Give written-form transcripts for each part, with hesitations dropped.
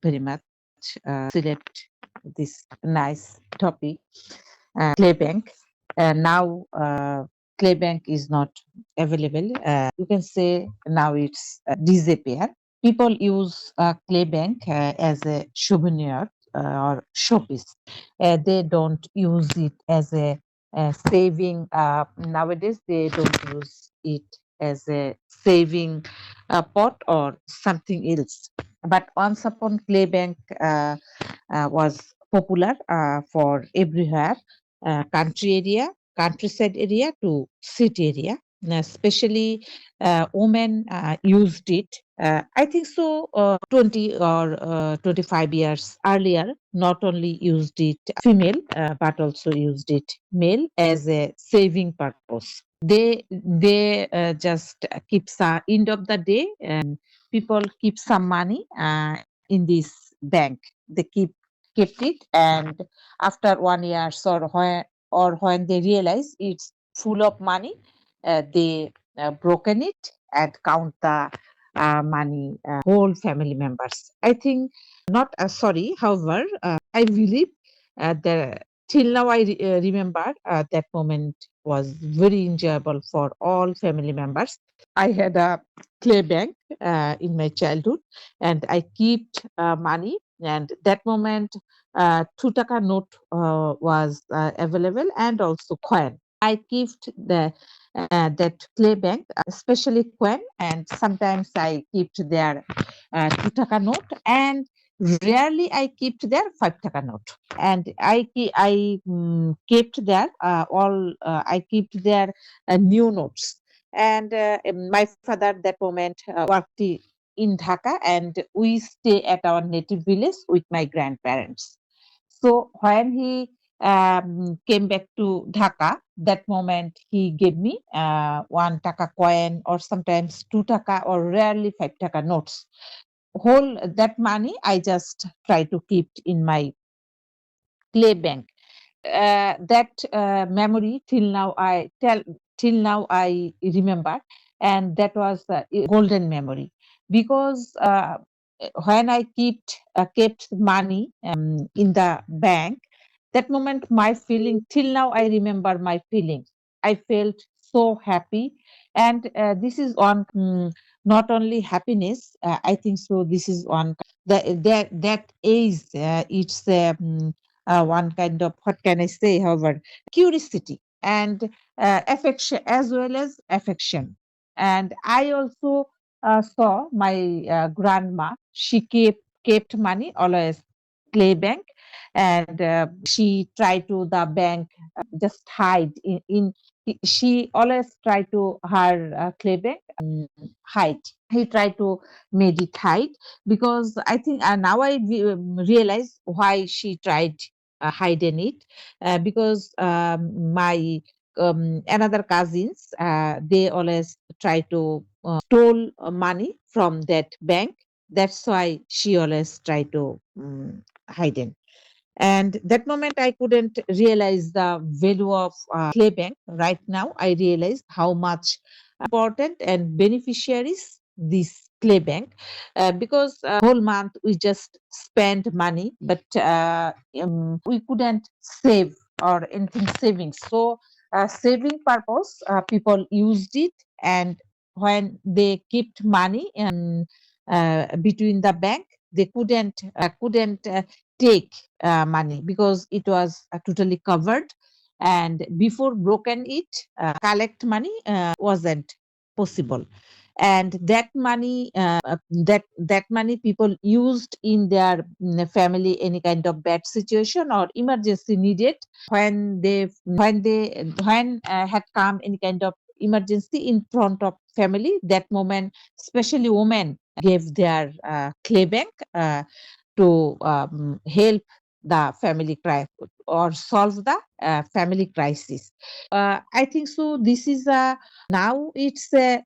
very much. Select this nice topic, Clay Bank. Now, Clay Bank is not available. You can say now it's disappear. People use Clay Bank as a souvenir or showpiece. They don't use it as a saving. Nowadays, they don't use it as a saving pot or something else. But once upon, Clay Bank was popular for everywhere, country area, countryside area to city area. Especially women used it. I think so. 20 or 25 years earlier, not only used it female, but also used it male as a saving purpose. They just keep some end of the day. People keep some money in this bank. They kept it, and after 1 year or when they realize it's full of money, they broken it and count the money, whole family members. I think not sorry. However, I believe the till now I remember that moment was very enjoyable for all family members. I had a clay bank in my childhood, and I kept money. And that moment, 2 taka note was available, and also coin. I kept that clay bank, especially coin, and sometimes I kept their 2 taka note, and rarely I kept their 5 taka note. And I kept their all I kept their new notes. And my father at that moment worked in Dhaka, and we stay at our native village with my grandparents. So when he came back to Dhaka, that moment he gave me 1 taka coin, or sometimes 2 taka, or rarely 5 taka notes. Whole that money I just try to keep in my clay bank. That memory till now I remember, and that was a golden memory, because when I kept money in the bank, that moment my feeling till now I remember my feeling. I felt so happy, and this is on not only happiness. I think so. This is on that age. It's one kind of, what can I say, however, curiosity and affection, as well as affection. And I also saw my grandma. She kept money always clay bank, and she tried to the bank just hide in she always tried to her clay bank hide. He tried to made it hide, because I think now I realize why she tried hiding it, because my another cousins, they always try to stole money from that bank. That's why she always try to hide it. And that moment I couldn't realize the value of clay bank. Right now I realize how much important and beneficiaries this clay bank, because whole month we just spend money, but we couldn't save or anything savings. So saving purpose, people used it, and when they kept money between the bank, they couldn't take money, because it was totally covered, and before broken it, collect money wasn't possible. And that money people used in their family, any kind of bad situation or emergency needed. When had come any kind of emergency in front of family, that moment especially women gave their clay bank to help the family crisis or solve the family crisis. I think so. This is a now it's a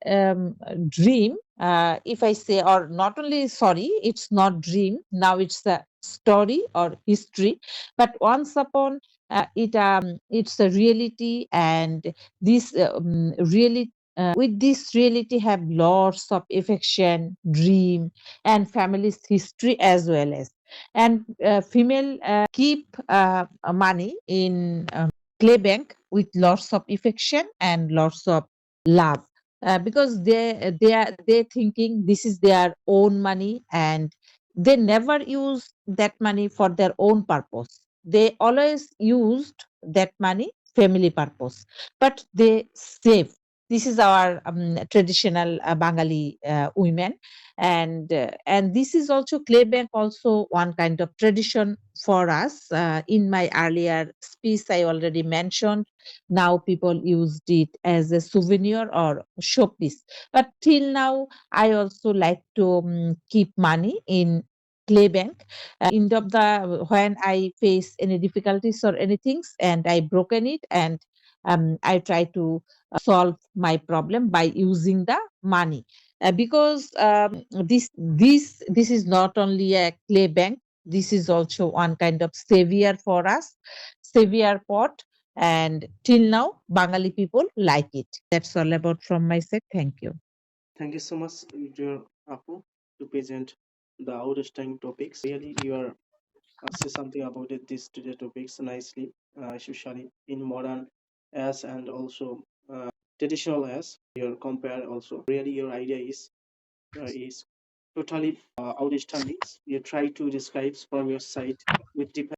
dream. If I say, or not only sorry, it's not dream. Now it's a story or history. But once upon it's a reality, and this reality with this reality have lots of affection, dream, and family's history as well as. And female keep money in clay bank with lots of affection and lots of love. Because they thinking this is their own money, and they never use that money for their own purpose. They always used that money family purpose, but they save. This is our traditional Bengali women, and this is also clay bank, also one kind of tradition for us. In my earlier speech, I already mentioned now people used it as a souvenir or showpiece. But till now, I also like to keep money in clay bank. End of the when I face any difficulties or anything, and I broken it, and I try to solve my problem by using the money. Because this is not only a clay bank, this is also one kind of savior for us, savior pot. And till now, Bengali people like it. That's all about from my side. Thank you. Thank you so much, dear Apu, to present the outstanding topics. Really, you are say something about it, these today topics nicely, especially in modern as and also traditional as your compare also. Really, your idea is totally outstanding. You try to describe from your side with different